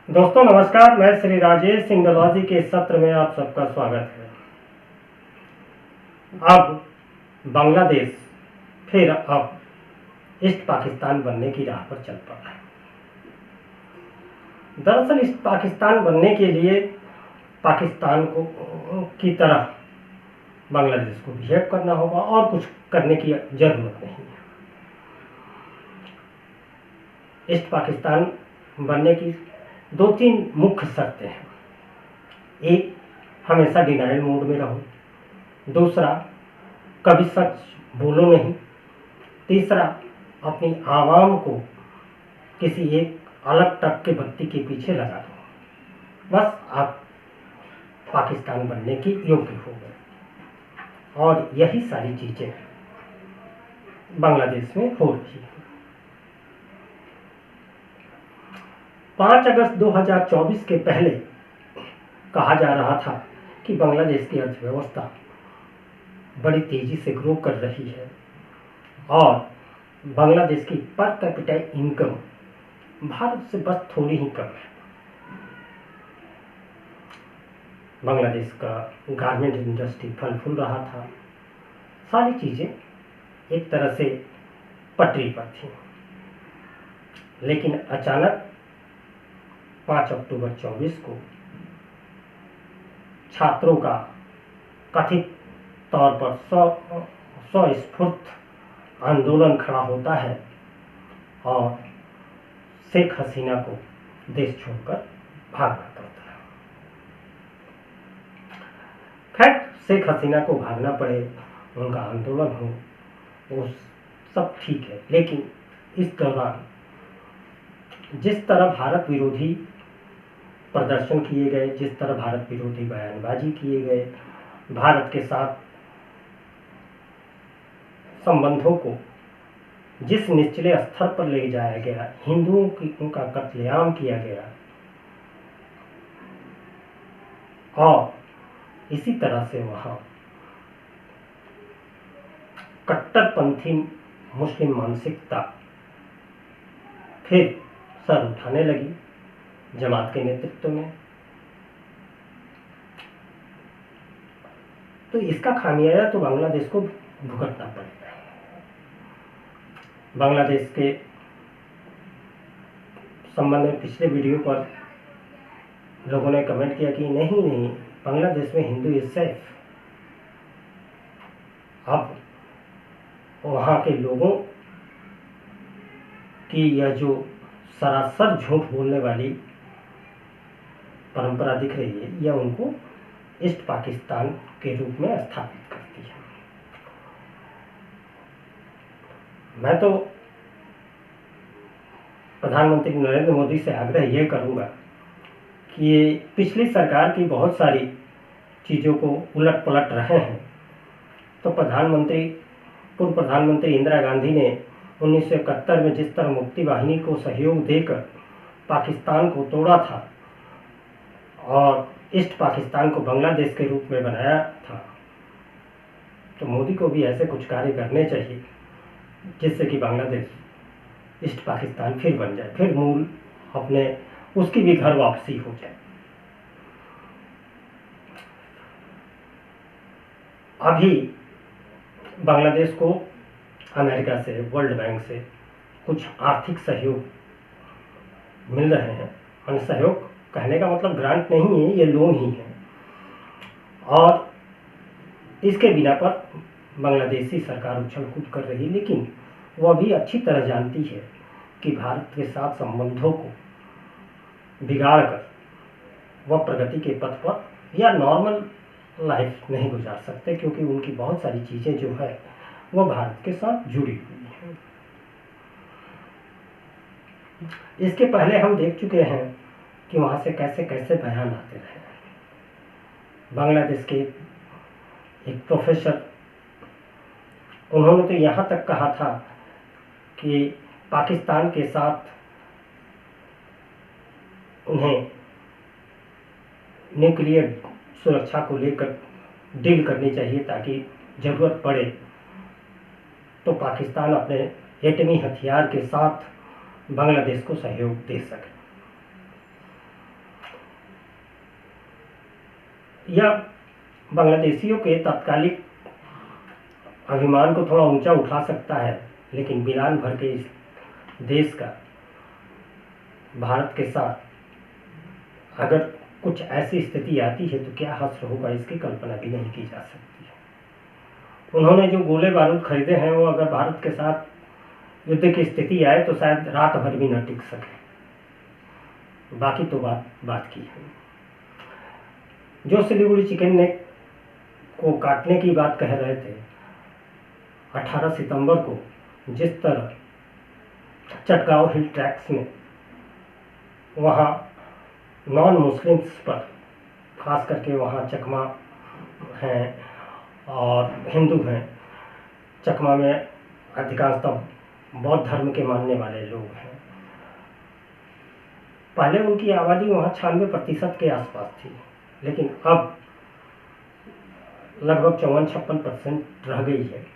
दोस्तों नमस्कार, मैं श्री राजेश सिंगलॉजी के सत्र में आप सबका स्वागत है। अब बांग्लादेश फिर अब ईस्ट पाकिस्तान बनने की राह पर चल पड़ा है। दरअसल ईस्ट पाकिस्तान बनने के लिए पाकिस्तान को की तरह बांग्लादेश को बिहेव करना होगा और कुछ करने की जरूरत नहीं है। ईस्ट पाकिस्तान बनने की दो तीन मुख्य शर्तें हैं। एक, हमेशा डिनाइल मोड में रहो। दूसरा, कभी सच बोलो नहीं। तीसरा, अपनी आवाम को किसी एक अलग तक के बत्ती के पीछे लगा दो। बस आप पाकिस्तान बनने की योग्य हो गए। और यही सारी चीजें बांग्लादेश में हो रही है। 5 अगस्त 2024 के पहले कहा जा रहा था कि बांग्लादेश की अर्थव्यवस्था बड़ी तेजी से ग्रो कर रही है और बांग्लादेश की पर कैपिटा इनकम भारत से बस थोड़ी ही कम है। बांग्लादेश का गारमेंट इंडस्ट्री फल फूल रहा था। सारी चीजें एक तरह से पटरी पर थी। लेकिन अचानक 5 अक्टूबर 24 को छात्रों का कथित तौर पर स्वस्फूर्त आंदोलन खड़ा होता है और शेख हसीना को देश छोड़कर भागना पड़ता है। खैर, शेख हसीना को भागना पड़े, उनका आंदोलन हो, वो सब ठीक है। लेकिन इस दौरान जिस तरह भारत विरोधी प्रदर्शन किए गए, जिस तरह भारत विरोधी बयानबाजी किए गए, भारत के साथ संबंधों को जिस निचले स्तर पर ले जाया गया, हिंदुओं की उनका कत्लेआम किया गया, और इसी तरह से वहां कट्टरपंथी मुस्लिम मानसिकता फिर सर उठाने लगी जमात के नेतृत्व में। तो इसका खामियाजा तो बांग्लादेश को भुगतना पड़ेगा। बांग्लादेश के संबंध में पिछले वीडियो पर लोगों ने कमेंट किया कि नहीं बांग्लादेश में हिंदू इज सेफ। अब वहां के लोगों की यह जो सरासर झूठ बोलने वाली परंपरा दिख रही है, यह उनको ईस्ट पाकिस्तान के रूप में स्थापित करती है। मैं तो प्रधानमंत्री नरेंद्र मोदी से आग्रह यह करूंगा कि पिछली सरकार की बहुत सारी चीज़ों को उलट पलट रहे हैं। तो पूर्व प्रधानमंत्री इंदिरा गांधी ने 1971 में जिस तरह मुक्ति वाहिनी को सहयोग देकर पाकिस्तान को तोड़ा था और ईस्ट पाकिस्तान को बांग्लादेश के रूप में बनाया था, तो मोदी को भी ऐसे कुछ कार्य करने चाहिए जिससे कि बांग्लादेश ईस्ट पाकिस्तान फिर बन जाए, फिर मूल अपने उसकी भी घर वापसी हो जाए। अभी बांग्लादेश को अमेरिका से, वर्ल्ड बैंक से कुछ आर्थिक सहयोग मिल रहे हैं। सहयोग कहने का मतलब ग्रांट नहीं है, ये लोन ही है। और इसके बिना पर बांग्लादेशी सरकार उछल कूद कर रही, लेकिन वह भी अच्छी तरह जानती है कि भारत के साथ संबंधों को बिगाड़ कर वह प्रगति के पथ पर या नॉर्मल लाइफ नहीं गुजार सकते, क्योंकि उनकी बहुत सारी चीज़ें जो है वह भारत के साथ जुड़ी हुई हैं। इसके पहले हम देख चुके हैं कि वहाँ से कैसे कैसे बयान आते रहे। बांग्लादेश के एक प्रोफेसर, उन्होंने तो यहाँ तक कहा था कि पाकिस्तान के साथ उन्हें न्यूक्लियर सुरक्षा को लेकर डील करनी चाहिए, ताकि जरूरत पड़े तो पाकिस्तान अपने एटमी हथियार के साथ बांग्लादेश को सहयोग दे सके। यह बांग्लादेशियों के तात्कालिक अभिमान को थोड़ा ऊंचा उठा सकता है, लेकिन वीरान भर के इस देश का भारत के साथ अगर कुछ ऐसी स्थिति आती है तो क्या हश्र होगा, इसकी कल्पना भी नहीं की जा सकती है। उन्होंने जो गोले बारूद खरीदे हैं वो अगर भारत के साथ युद्ध की स्थिति आए तो शायद रात भर भी न टिक सके। बाकी तो बात की है। जो सिलीगुड़ी चिकन नेक को काटने की बात कह रहे थे, 18 सितंबर को जिस तरह चटगांव हिल ट्रैक्स में वहाँ नॉन मुस्लिम्स पर, खास करके वहाँ चकमा हैं और हिंदू हैं, चकमा में अधिकांशतः बौद्ध धर्म के मानने वाले लोग हैं। पहले उनकी आबादी वहाँ 96% के आसपास थी, लेकिन अब लगभग 54-56% रह गई है,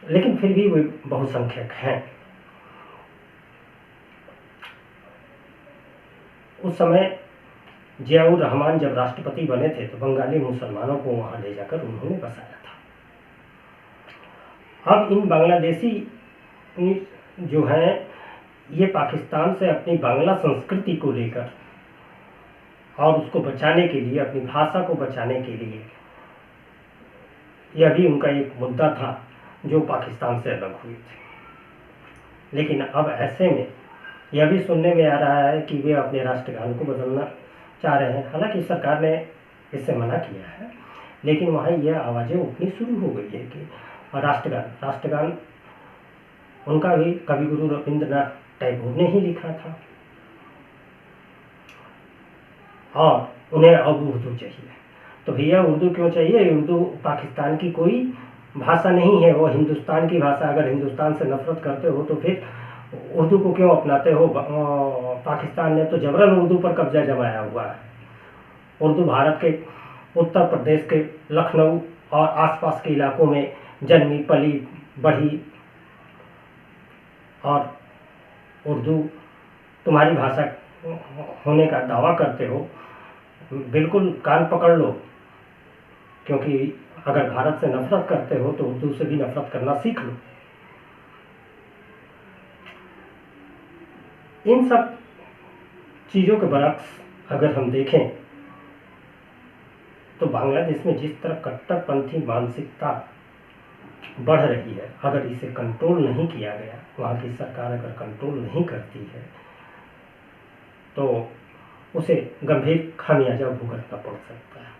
लेकिन फिर भी वे बहुसंख्यक हैं। उस समय जियाउर रहमान जब राष्ट्रपति बने थे तो बंगाली मुसलमानों को वहां ले जाकर उन्होंने बसाया था। अब इन बांग्लादेशी जो हैं ये पाकिस्तान से अपनी बांग्ला संस्कृति को लेकर और उसको बचाने के लिए, अपनी भाषा को बचाने के लिए, यह भी उनका एक मुद्दा था जो पाकिस्तान से अलग हुए थे। लेकिन अब ऐसे में यह भी सुनने में आ रहा है कि वे अपने राष्ट्रगान को बदलना चाह रहे हैं। हालांकि सरकार ने इससे मना किया है, लेकिन वहाँ यह आवाज़ें उठनी शुरू हो गई है कि राष्ट्रगान उनका भी कविगुरु रविंद्रनाथ टैगोर ने ही लिखा था और उन्हें अब उर्दू चाहिए। तो भैया उर्दू क्यों चाहिए? उर्दू पाकिस्तान की कोई भाषा नहीं है, वो हिंदुस्तान की भाषा। अगर हिंदुस्तान से नफरत करते हो तो फिर उर्दू को क्यों अपनाते हो? पाकिस्तान ने तो जबरन उर्दू पर कब्जा जमाया हुआ है। उर्दू भारत के उत्तर प्रदेश के लखनऊ और आसपास के इलाकों में जन्मी पली बढ़ी, और उर्दू तुम्हारी भाषा होने का दावा करते हो, बिल्कुल कान पकड़ लो, क्योंकि अगर भारत से नफरत करते हो तो उर्दू से भी नफरत करना सीख लो। इन सब चीज़ों के बरक्स अगर हम देखें तो बांग्लादेश में जिस तरह कट्टरपंथी मानसिकता बढ़ रही है, अगर इसे कंट्रोल नहीं किया गया, वहाँ की सरकार अगर कंट्रोल नहीं करती है तो उसे गंभीर खामियाजा भुगतना पड़ सकता है।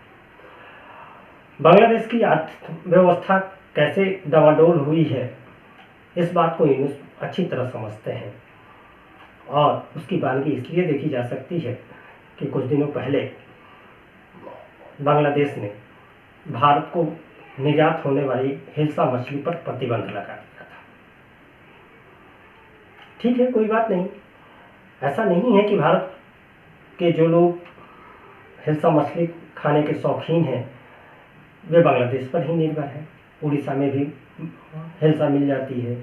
बांग्लादेश की अर्थव्यवस्था कैसे डामाडोल हुई है, इस बात को यूनुस अच्छी तरह समझते हैं, और उसकी बानगी इसलिए देखी जा सकती है कि कुछ दिनों पहले बांग्लादेश ने भारत को निर्यात होने वाली हिल्सा मछली पर प्रतिबंध लगा दिया था। ठीक है, कोई बात नहीं, ऐसा नहीं है कि भारत के जो लोग हिल्सा मछली खाने के शौकीन हैं वे बांग्लादेश पर ही निर्भर हैं। उड़ीसा में भी हिल्सा मिल जाती है,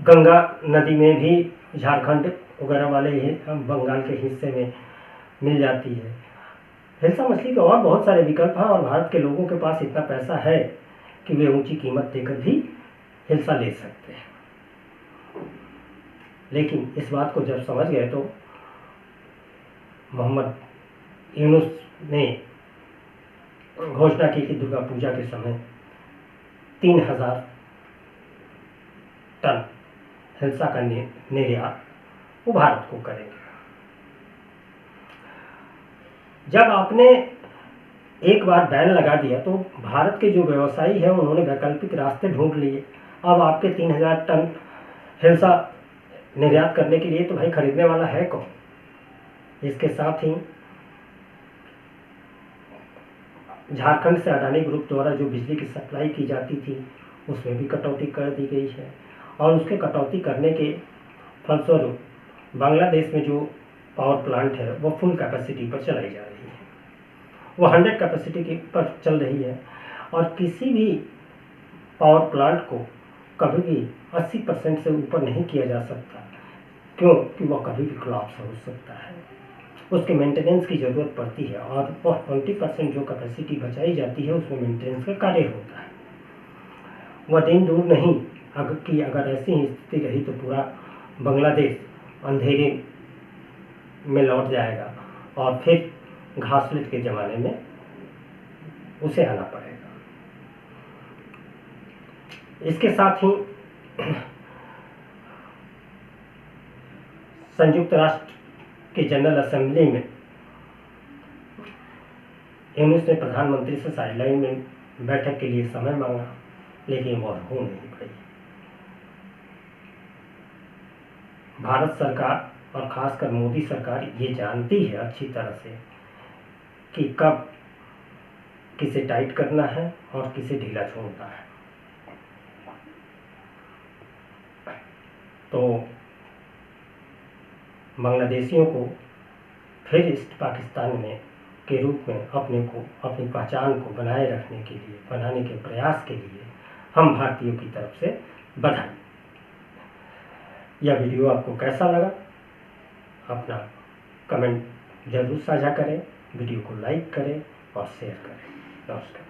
गंगा नदी में भी झारखंड वगैरह वाले बंगाल के हिस्से में मिल जाती है। हिल्सा मछली के और बहुत सारे विकल्प हैं, और भारत के लोगों के पास इतना पैसा है कि वे ऊंची कीमत देकर भी हिल्सा ले सकते हैं। लेकिन इस बात को जब समझ गए तो मोहम्मद यूनुस ने घोषणा की कि दुर्गा पूजा के समय 3000 टन हिल्सा का निर्यात वो भारत को करेंगे। जब आपने एक बार बैन लगा दिया तो भारत के जो व्यवसायी हैं उन्होंने वैकल्पिक रास्ते ढूंढ लिए। अब आपके 3000 टन हिल्सा निर्यात करने के लिए तो भाई खरीदने वाला है कौन? इसके साथ ही झारखंड से अडानी ग्रुप द्वारा जो बिजली की सप्लाई की जाती थी उसमें भी कटौती कर दी गई है, और उसके कटौती करने के फलस्वरूप बांग्लादेश में जो पावर प्लांट है वो फुल कैपेसिटी पर चलाई जा रही है, वो 100 कैपेसिटी पर चल रही है, और किसी भी पावर प्लांट को कभी भी 80% से ऊपर नहीं किया जा सकता, क्योंकि वह कभी भी कोलैप्स हो सकता है। उसके मेंटेनेंस की ज़रूरत पड़ती है, और वह 20% जो कैपेसिटी बचाई जाती है उसमें मेंटेनेंस का कार्य होता है। वह दिन दूर नहीं अगर ऐसी ही स्थिति रही तो पूरा बांग्लादेश अंधेरे में लौट जाएगा और फिर घासलेट के ज़माने में उसे आना पड़ेगा। इसके साथ ही संयुक्त राष्ट्र की जनरल असेंबली में यूनुस ने प्रधानमंत्री से साइडलाइन में बैठक के लिए समय मांगा, लेकिन वह हो नहीं पाई। भारत सरकार और खासकर मोदी सरकार ये जानती है अच्छी तरह से कि कब किसे टाइट करना है और किसे ढीला छोड़ना है। तो बांग्लादेशियों को फिर ईस्ट पाकिस्तान में के रूप में अपनी पहचान को बनाने के प्रयास के लिए हम भारतीयों की तरफ से बधाई। यह वीडियो आपको कैसा लगा अपना कमेंट जरूर साझा करें, वीडियो को लाइक करें और शेयर करें। नमस्कार।